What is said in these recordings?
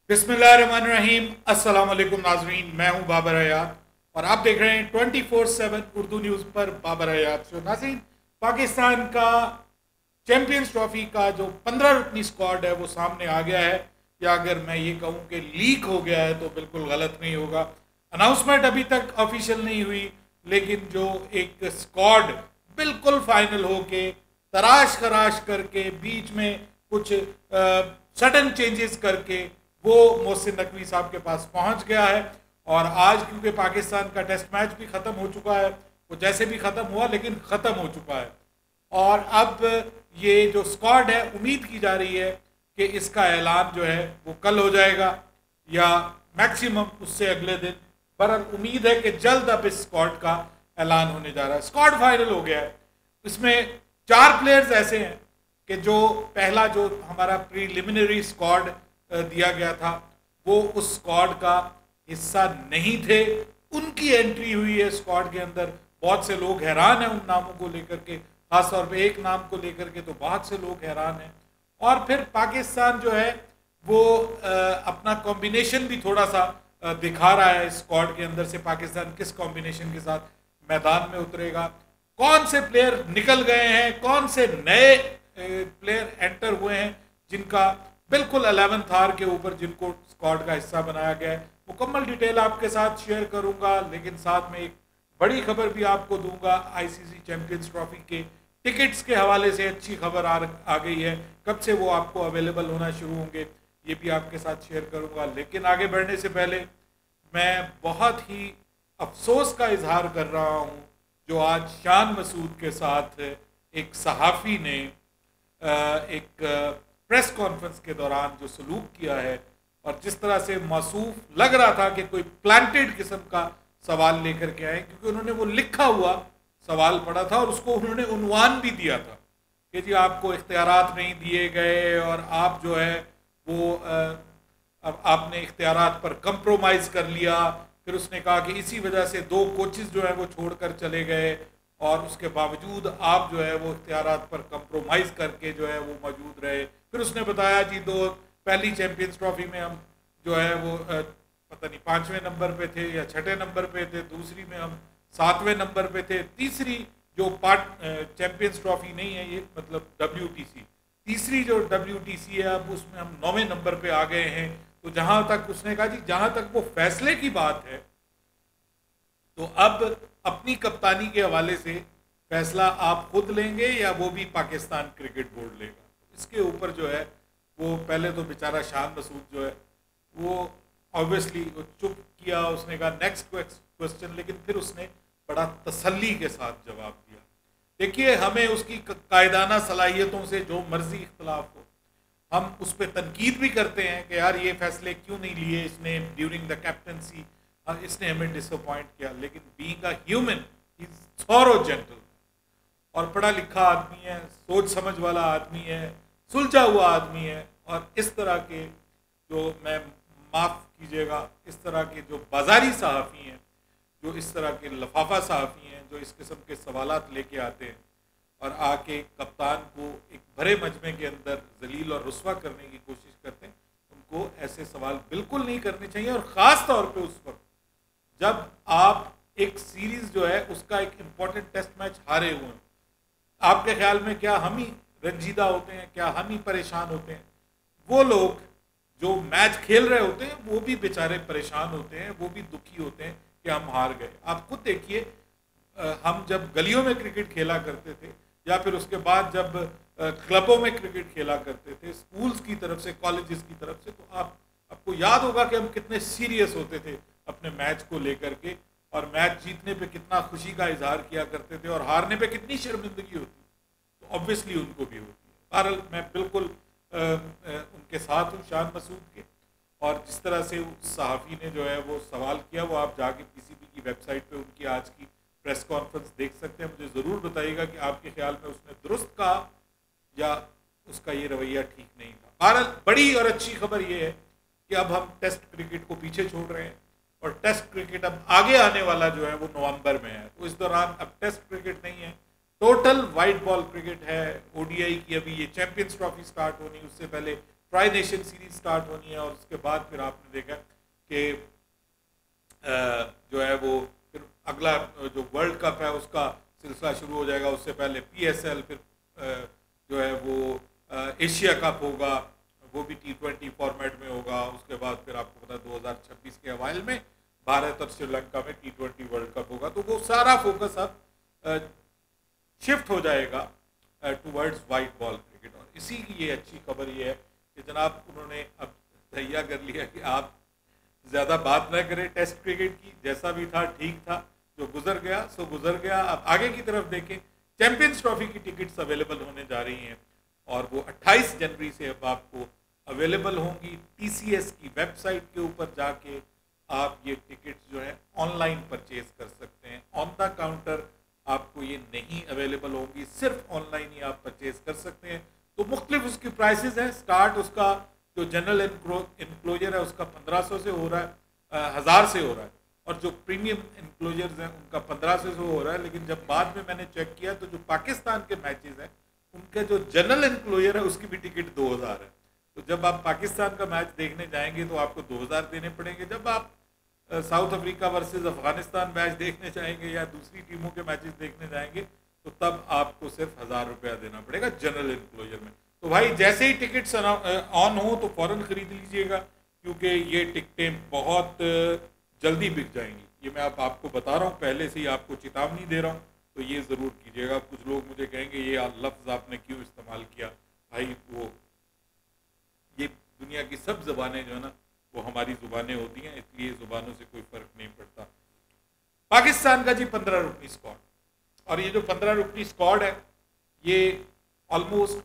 बिस्मिल्लाहिर्रहमानिर्रहीम। अस्सलाम वालेकुम नाजरीन, मैं हूं बाबर हयात और आप देख रहे हैं 24/7 उर्दू न्यूज़ पर बाबर हयात शो। नाजरीन, पाकिस्तान का चैंपियंस ट्रॉफी का जो 15 रुकनी स्क्वाड है वो सामने आ गया है, या अगर मैं ये कहूं कि लीक हो गया है तो बिल्कुल गलत नहीं होगा। अनाउंसमेंट अभी तक ऑफिशियल नहीं हुई, लेकिन जो एक स्क्वाड बिल्कुल फाइनल होके तराश खराश करके बीच में कुछ सडन चेंजेस करके वो मोहसिन नकवी साहब के पास पहुंच गया है। और आज क्योंकि पाकिस्तान का टेस्ट मैच भी ख़त्म हो चुका है, वो जैसे भी ख़त्म हुआ लेकिन ख़त्म हो चुका है, और अब ये जो स्क्वाड है उम्मीद की जा रही है कि इसका ऐलान जो है वो कल हो जाएगा या मैक्सिमम उससे अगले दिन। पर उम्मीद है कि जल्द अब इस स्क्वाड का ऐलान होने जा रहा है। स्क्वाड फाइनल हो गया है। इसमें 4 प्लेयर्स ऐसे हैं कि जो पहला जो हमारा प्रीलिमिनरी स्क्वाड दिया गया था वो उस स्क्वाड का हिस्सा नहीं थे, उनकी एंट्री हुई है स्क्वाड के अंदर। बहुत से लोग हैरान हैं उन नामों को लेकर के, खासतौर पे एक नाम को लेकर के तो बहुत से लोग हैरान हैं। और फिर पाकिस्तान जो है वो अपना कॉम्बिनेशन भी थोड़ा सा दिखा रहा है स्क्वाड के अंदर से। पाकिस्तान किस कॉम्बिनेशन के साथ मैदान में उतरेगा, कौन से प्लेयर निकल गए हैं, कौन से नए प्लेयर एंटर हुए हैं जिनका बिल्कुल 11th आवर के ऊपर जिनको स्क्वाड का हिस्सा बनाया गया है। मुकम्मल डिटेल आपके साथ शेयर करूंगा, लेकिन साथ में एक बड़ी खबर भी आपको दूंगा। आईसीसी चैंपियंस ट्रॉफी के टिकट्स के हवाले से अच्छी खबर आ गई है, कब से वो आपको अवेलेबल होना शुरू होंगे ये भी आपके साथ शेयर करूंगा। लेकिन आगे बढ़ने से पहले मैं बहुत ही अफसोस का इजहार कर रहा हूँ जो आज शान मसूद के साथ एक सहाफ़ी ने एक प्रेस कॉन्फ्रेंस के दौरान जो सलूक किया है, और जिस तरह से मासूफ लग रहा था कि कोई प्लांटेड किस्म का सवाल लेकर के आए, क्योंकि उन्होंने वो लिखा हुआ सवाल पढ़ा था और उसको उन्होंने उन्वान भी दिया था कि जी आपको इख्तियारात नहीं दिए गए और आप जो है वो अब आपने इख्तियारात पर कंप्रोमाइज़ कर लिया। फिर उसने कहा कि इसी वजह से 2 कोचेज़ जो है वो छोड़कर चले गए, और उसके बावजूद आप जो है वो इख्तियारात पर कंप्रोमाइज़ करके जो है वो मौजूद रहे। फिर उसने बताया जी पहली चैंपियंस ट्रॉफी में हम जो है वो पता नहीं 5वें नंबर पे थे या 6ठे नंबर पे थे, दूसरी में हम 7वें नंबर पे थे, तीसरी जो चैंपियंस ट्रॉफी नहीं है ये मतलब WTC, तीसरी जो WTC है अब उसमें हम 9वें नंबर पे आ गए हैं। तो जहां तक उसने कहा जी जहां तक वो फैसले की बात है तो अब अपनी कप्तानी के हवाले से फैसला आप खुद लेंगे या वो भी पाकिस्तान क्रिकेट बोर्ड लेगा। इसके ऊपर जो है वो पहले तो बेचारा शान मसूद जो है वो ऑब्वियसली वो चुप किया, उसने कहा नेक्स्ट क्वेश्चन, लेकिन फिर उसने बड़ा तसल्ली के साथ जवाब दिया। देखिए, हमें उसकी कायदाना सलाहियतों से जो मर्जी इख्तलाफ हो, हम उस पर तनकीद भी करते हैं कि यार ये फैसले क्यों नहीं लिए इसने ड्यूरिंग द कैप्टनसी, इसने हमें डिसअपॉइंट किया। लेकिन being a human is thorough gentle और पढ़ा लिखा आदमी है, सोच समझ वाला आदमी है, सुलझा हुआ आदमी है। और इस तरह के जो मैं माफ़ कीजिएगा इस तरह के जो बाजारी सहाफ़ी हैं, जो इस तरह के लफाफा सहाफ़ी हैं, जो इस किस्म के सवालात लेके आते हैं और आके कप्तान को एक भरे मजमे के अंदर जलील और रुस्वा करने की कोशिश करते हैं, उनको ऐसे सवाल बिल्कुल नहीं करने चाहिए। और ख़ास तौर पे उस वक्त जब आप एक सीरीज़ जो है उसका एक इम्पॉर्टेंट टेस्ट मैच हारे हुए हैं। आपके ख्याल में क्या हम ही रंजीदा होते हैं, क्या हम ही परेशान होते हैं? वो लोग जो मैच खेल रहे होते हैं वो भी बेचारे परेशान होते हैं, वो भी दुखी होते हैं कि हम हार गए। आप खुद देखिए, हम जब गलियों में क्रिकेट खेला करते थे या फिर उसके बाद जब क्लबों में क्रिकेट खेला करते थे स्कूल्स की तरफ से, कॉलेजेस की तरफ से, तो आपको याद होगा कि हम कितने सीरियस होते थे अपने मैच को लेकर के, और मैच जीतने पे कितना खुशी का इजहार किया करते थे और हारने पे कितनी शर्मिंदगी होती। तो ऑब्वियसली उनको भी होती है। बहरहाल मैं बिल्कुल उनके साथ हूँ शान मसूद के, और जिस तरह से उस सहाफ़ी ने जो है वो सवाल किया वो आप जाके PCB की वेबसाइट पे उनकी आज की प्रेस कॉन्फ्रेंस देख सकते हैं। मुझे ज़रूर बताइएगा कि आपके ख्याल में उसने दुरुस्त कहा या उसका ये रवैया ठीक नहीं था। बहरहाल बड़ी और अच्छी खबर ये है कि अब हम टेस्ट क्रिकेट को पीछे छोड़ रहे हैं और टेस्ट क्रिकेट अब आगे आने वाला जो है वो नवंबर में है। तो इस दौरान अब टेस्ट क्रिकेट नहीं है, टोटल वाइट बॉल क्रिकेट है। ODI की अभी ये चैंपियंस ट्रॉफी स्टार्ट होनी, उससे पहले ट्राई नेशन सीरीज स्टार्ट होनी है और उसके बाद फिर आपने देखा कि जो है वो फिर अगला जो वर्ल्ड कप है उसका सिलसिला शुरू हो जाएगा। उससे पहले PSL, फिर जो है वो एशिया कप होगा, वो भी T20 फॉर्मेट में होगा। उसके बाद फिर आपको पता है 2026 के अवाइल में भारत और श्रीलंका में T20 वर्ल्ड कप होगा। तो वो सारा फोकस अब शिफ्ट हो जाएगा टुवर्ड्स वाइट बॉल क्रिकेट। और इसी की ये अच्छी खबर ये है कि जनाब उन्होंने अब तैयार कर लिया कि आप ज़्यादा बात न करें टेस्ट क्रिकेट की, जैसा भी था ठीक था, जो गुजर गया सो गुजर गया। अब आगे की तरफ देखें, चैंपियंस ट्रॉफी की टिकट्स अवेलेबल होने जा रही हैं और वो 28 जनवरी से अब आपको अवेलेबल होंगी। TCS की वेबसाइट के ऊपर जाके आप ये टिकट्स जो है ऑनलाइन परचेज कर सकते हैं। ऑन द काउंटर आपको ये नहीं अवेलेबल होंगी, सिर्फ ऑनलाइन ही आप परचेज कर सकते हैं। तो मुख्तलिफ उसकी प्राइसेस हैं। स्टार्ट उसका जो जनरल इनक्लोजर है उसका 1500 से हो रहा है, 1000 से हो रहा है, और जो प्रीमियम इनक्लोजर्स हैं उनका 1500 से हो रहा है। लेकिन जब बाद में मैंने चेक किया तो जो पाकिस्तान के मैचेस हैं उनके जो जनरल इनक्लोजर है उसकी भी टिकट 2000 है। तो जब आप पाकिस्तान का मैच देखने जाएंगे तो आपको 2000 देने पड़ेंगे। जब आप south Africa versus Afghanistan match देखने जाएंगे या दूसरी टीमों के मैचेस देखने जाएंगे तो तब आपको सिर्फ 1000 रुपया देना पड़ेगा जनरल इनक्लोजर में। तो भाई जैसे ही टिकट्स ऑन हो तो फौरन खरीद लीजिएगा, क्योंकि ये टिकटें बहुत जल्दी बिक जाएंगी। ये मैं आपको बता रहा हूँ, पहले से ही आपको चेतावनी दे रहा हूँ, तो ये ज़रूर कीजिएगा। कुछ लोग मुझे कहेंगे ये लफ्ज़ आपने क्यों इस्तेमाल किया। भाई वो ये दुनिया की सब ज़बानें जो है ना वो हमारी ज़ुबानें होती हैं, इसलिए ज़ुबानों से कोई फ़र्क नहीं पड़ता। पाकिस्तान का जी 15 रुकनी स्क्वाड, और ये जो 15 रुकनी स्क्वाड है ये ऑलमोस्ट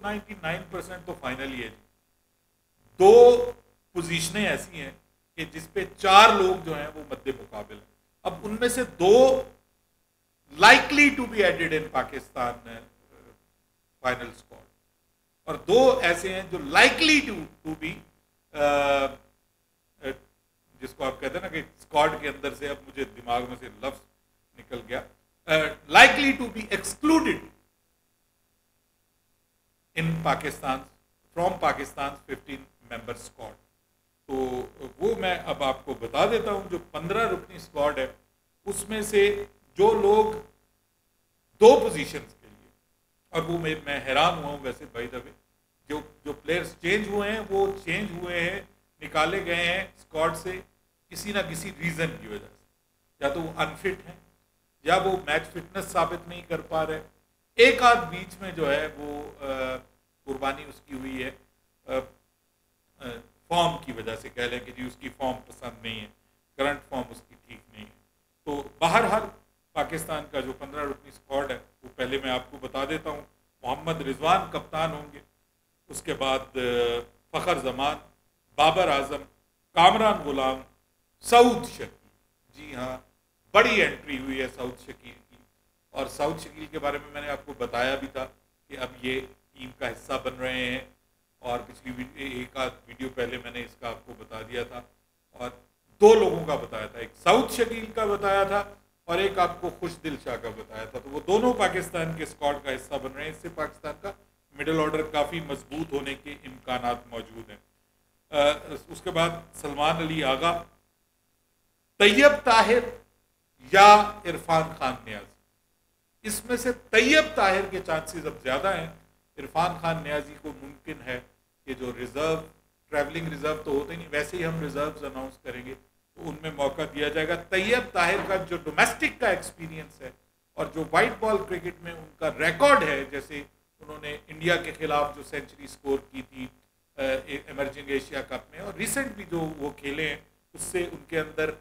99% तो फाइनल ही है जी। 2 पोजीशनें ऐसी हैं कि जिसपे 4 लोग जो हैं वो मद्दे मुकाबिल हैं। अब उनमें से 2 likely to be added in Pakistan final squad, और 2 ऐसे हैं जो लाइकली टू बी जिसको आप कहते हैं ना कि स्क्वाड के अंदर से, अब मुझे दिमाग में से लफ्ज निकल गया, likely to be excluded in Pakistan from Pakistan 15 member squad. तो वो मैं अब आपको बता देता हूं। जो 15 रुकनी स्क्वाड है उसमें से जो लोग 2 पोजीशंस के लिए, और वो मैं हैरान हुआ हूं वैसे बाय द वे, जो प्लेयर्स चेंज हुए हैं वो चेंज हुए हैं, निकाले गए हैं स्क्वाड से किसी ना किसी रीज़न की वजह से। या तो वो अनफिट हैं या वो मैच फिटनेस साबित नहीं कर पा रहे। एक आध बीच में जो है वो कुर्बानी उसकी हुई है फॉर्म की वजह से, कह लें कि जी उसकी फॉर्म पसंद नहीं है, करंट फॉर्म उसकी ठीक नहीं है। तो बहरहाल पाकिस्तान का जो 15 रुकनी स्क्वाड है वो पहले मैं आपको बता देता हूँ। मोहम्मद रिजवान कप्तान होंगे, उसके बाद फ़खर जमान, बाबर आजम, कामरान गुलाम, सऊद शकील। जी हाँ, बड़ी एंट्री हुई है सऊद शकील की, और सऊद शकील के बारे में मैंने आपको बताया भी था कि अब ये टीम का हिस्सा बन रहे हैं, और पिछली एक आध वीडियो पहले मैंने इसका आपको बता दिया था, और 2 लोगों का बताया था, एक सऊद शकील का बताया था और एक आपको खुशदिल शाह का बताया था। तो वो दोनों पाकिस्तान के स्क्वाड का हिस्सा बन रहे हैं। इससे पाकिस्तान का मिडिल ऑर्डर काफ़ी मजबूत होने के इम्कानात मौजूद हैं। उसके बाद सलमान अली आगा, तैयब ताहिर या इरफान खान न्याजी। इसमें से तैयब ताहिर के चांसेस अब ज़्यादा हैं। इरफान खान न्याजी को मुमकिन है कि जो रिजर्व, ट्रैवलिंग रिजर्व तो होते नहीं, वैसे ही हम रिजर्व्स अनाउंस करेंगे तो उनमें मौका दिया जाएगा। तैयब ताहिर का जो डोमेस्टिक का एक्सपीरियंस है और जो वाइट बॉल क्रिकेट में उनका रिकॉर्ड है, जैसे उन्होंने इंडिया के खिलाफ जो सेंचुरी स्कोर की थी इमर्जिंग एशिया कप में, और रिसेंट भी जो वो खेले हैं, उससे उनके अंदर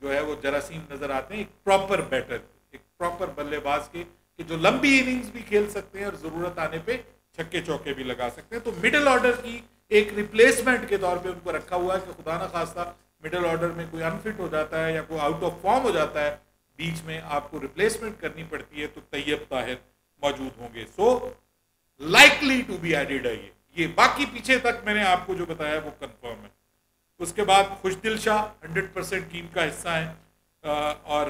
जो है वो जरासीम नजर आते हैं। एक प्रॉपर बैटर, एक प्रॉपर बल्लेबाज के कि जो लंबी इनिंग्स भी खेल सकते हैं और ज़रूरत आने पे छक्के चौके भी लगा सकते हैं। तो मिडिल ऑर्डर की एक रिप्लेसमेंट के तौर पे उनको रखा हुआ है कि खुदा ना खास्ता मिडिल ऑर्डर में कोई अनफिट हो जाता है या कोई आउट ऑफ फॉर्म हो जाता है, बीच में आपको रिप्लेसमेंट करनी पड़ती है, तो तैयब ताहिर मौजूद होंगे। सो लाइकली टू बी एडेड है ये बाकी पीछे तक मैंने आपको जो बताया वो कंफर्म है। उसके बाद खुशदिल शाह 100% टीम का हिस्सा है और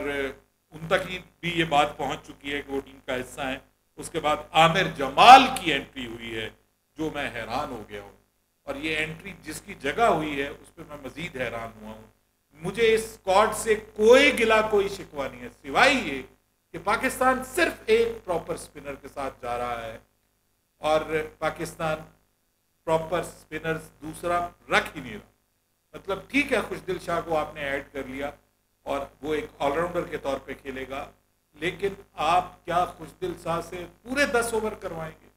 उन तक ही भी ये बात पहुंच चुकी है कि वो टीम का हिस्सा है। उसके बाद आमिर जमाल की एंट्री हुई है, جو میں حیران ہو گیا ہوں، اور یہ انٹری جس کی جگہ ہوئی ہے اس پہ میں مزید حیران ہوا ہوں. مجھے اس اسکواڈ سے کوئی گلا کوئی شکوہ نہیں ہے، سوائے یہ کہ پاکستان صرف ایک پراپر اسپنر کے ساتھ جا رہا ہے، اور پاکستان پراپر اسپنرز دوسرا رکھ ہی نہیں رہا. مطلب ٹھیک ہے، خوش دل شاہ کو آپ نے ایڈ کر لیا اور وہ ایک آل راؤنڈر کے طور پہ کھیلے گا، لیکن آپ کیا خوش دل شاہ سے پورے 10 اوور کروائیں گے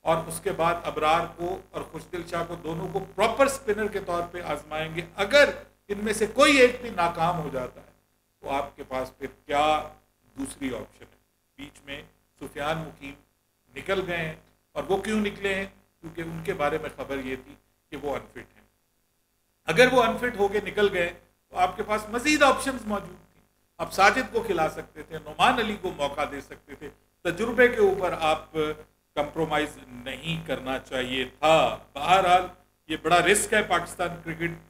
اور اس کے بعد ابرار کو اور خوش دل شاہ کو دونوں کو پراپر اسپنر کے طور پہ آزمائیں گے؟ اگر ان میں سے کوئی ایک بھی ناکام ہو جاتا ہے تو آپ کے پاس پھر کیا دوسری آپشن ہے؟ بیچ میں سفیان مقیم نکل گئے ہیں، اور وہ کیوں نکلے ہیں؟ کیونکہ ان کے بارے میں خبر یہ تھی کہ وہ انفٹ ہیں. اگر وہ انفٹ ہو کے نکل گئے تو آپ کے پاس مزید آپشنز موجود تھی. آپ ساجد کو کھلا سکتے تھے، نعمان علی کو موقع دے سکتے تھے. تجربے کے اوپر آپ کمپرومائز نہیں کرنا چاہیے تھا. بہرحال یہ بڑا رسک ہے پاکستان کرکٹ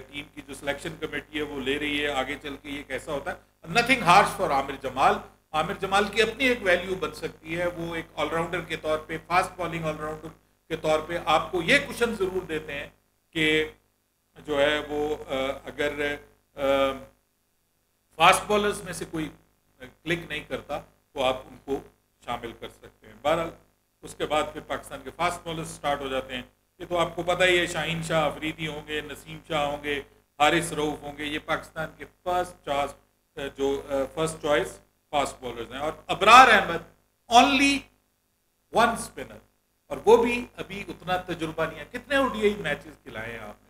ٹیم کی جو سلیکشن کمیٹی ہے وہ لے رہی ہے. آگے چل کے یہ کیسا ہوتا ہے؟ نتھنگ ہارش فار عامر جمال. عامر جمال کی اپنی ایک ویلیو بن سکتی ہے. وہ ایک آل راؤنڈر کے طور پہ، فاسٹ بالنگ آل راؤنڈر کے طور پہ آپ کو یہ کوشن ضرور دیتے ہیں کہ جو ہے وہ اگر فاسٹ بالرز میں سے کوئی کلک نہیں کرتا تو آپ ان کو شامل کر سکتے ہیں. بہرحال اس کے بعد پھر پاکستان کے فاسٹ بالرز سٹارٹ ہو جاتے ہیں. یہ تو آپ کو پتہ ہی ہے، شاہین شاہ افریدی ہوں گے، نسیم شاہ ہوں گے، حارث رؤف ہوں گے. یہ پاکستان کے فرسٹ چوائس فاسٹ بالرز ہیں. اور ابرار احمد اونلی ون اسپنر، اور وہ بھی ابھی اتنا تجربہ نہیں ہے. کتنے ODI میچز کھلائے ہیں آپ نے؟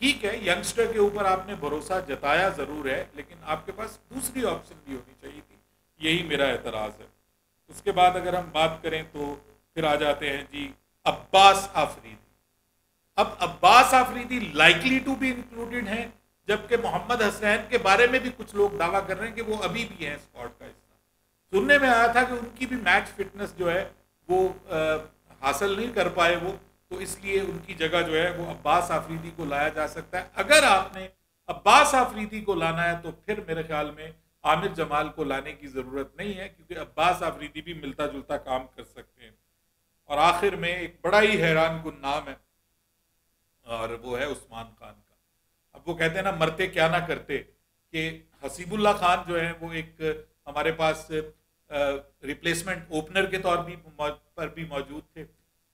ٹھیک ہے، ینگسٹر کے اوپر آپ نے بھروسہ جتایا ضرور ہے، لیکن آپ کے پاس دوسری آپشن بھی ہونی چاہیے تھی. یہی میرا اعتراض ہے. اس کے بعد اگر ہم بات کریں تو پھر آ جاتے ہیں جی عباس آفریدی. اب Abbas Afridi likely to be included ہیں، جبکہ محمد حسین کے بارے میں بھی کچھ لوگ دعویٰ کر رہے ہیں کہ وہ ابھی بھی ہیں اسکواڈ کا حصہ. سننے میں آیا تھا کہ ان کی بھی میچ فٹنس جو ہے وہ حاصل نہیں کر پائے وہ، تو اس لیے ان کی جگہ جو ہے وہ عباس آفریدی کو لایا جا سکتا ہے. اگر آپ نے عباس آفریدی کو لانا ہے تو پھر میرے خیال میں عامر جمال کو لانے کی ضرورت نہیں ہے، کیونکہ عباس آفریدی بھی ملتا جلتا کام کر سکتے ہیں. اور آخر میں ایک بڑا ہی حیران کن نام ہے، اور وہ ہے عثمان خان کا. اب وہ کہتے ہیں نا مرتے کیا نہ کرتے، کہ حسیب اللہ خان جو ہے وہ ایک ہمارے پاس ریپلیسمنٹ اوپنر کے طور پر بھی موجود تھے،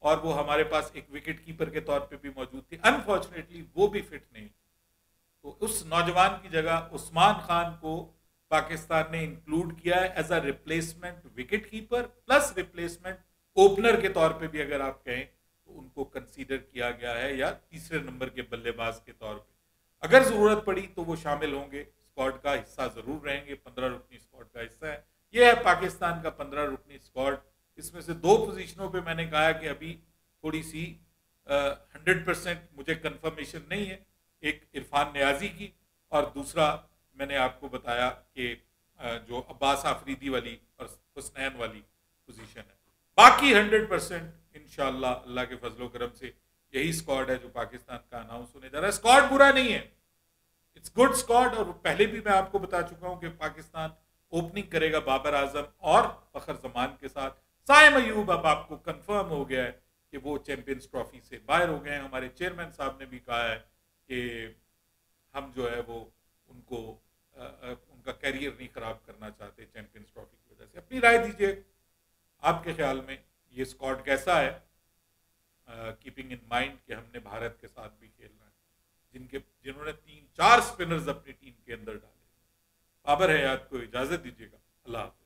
اور وہ ہمارے پاس ایک وکٹ کیپر کے طور پہ بھی موجود تھے. انفارچونیٹلی وہ بھی فٹ نہیں، تو اس نوجوان کی جگہ عثمان خان کو پاکستان نے انکلوڈ کیا ہے as a replacement wicket keeper plus replacement opener کے طور پہ بھی اگر آپ کہیں تو ان کو کنسیڈر کیا گیا ہے، یا تیسرے نمبر کے بلے باز کے طور پہ. اگر ضرورت پڑی تو وہ شامل ہوں گے، اسکواڈ کا حصہ ضرور رہیں گے. 15 رکنی اسکواڈ کا حصہ ہے. یہ ہے پاکستان کا 15 رکنی اسکواڈ. اس میں سے 2 پوزیشنوں پہ میں نے کہا کہ ابھی تھوڑی سی 100% مجھے کنفرمیشن نہیں ہے. ایک عرفان نیازی کی، اور دوسرا میں نے آپ کو بتایا کہ جو عباس آفریدی والی اور حسنین والی پوزیشن ہے. باقی 100% انشاءاللہ اللہ کے فضل و کرم سے یہی اسکواڈ ہے جو پاکستان کا اناؤنس ہونے جا رہا ہے. اسکواڈ برا نہیں ہے، اٹس گڈ اسکواڈ. اور پہلے بھی میں آپ کو بتا چکا ہوں کہ پاکستان اوپننگ کرے گا بابر اعظم اور فخر زمان کے ساتھ. سائم ایوب اب آپ کو کنفرم ہو گیا ہے کہ وہ چیمپئنز ٹرافی سے باہر ہو گئے ہیں. ہمارے چیئرمین صاحب نے بھی کہا ہے کہ ہم جو ہے وہ ان کو ان کا کیریئر نہیں خراب کرنا چاہتے چیمپئنز ٹرافی کی وجہ سے. اپنی رائے دیجیے، آپ کے خیال میں یہ اسکواڈ کیسا ہے، کیپنگ ان مائنڈ کہ ہم نے بھارت کے ساتھ بھی کھیلنا ہے، جنہوں نے 3-4 اسپنرز اپنی ٹیم کے اندر ڈالے. بابر حیات کو اجازت دیجیے گا. اللہ حافظ.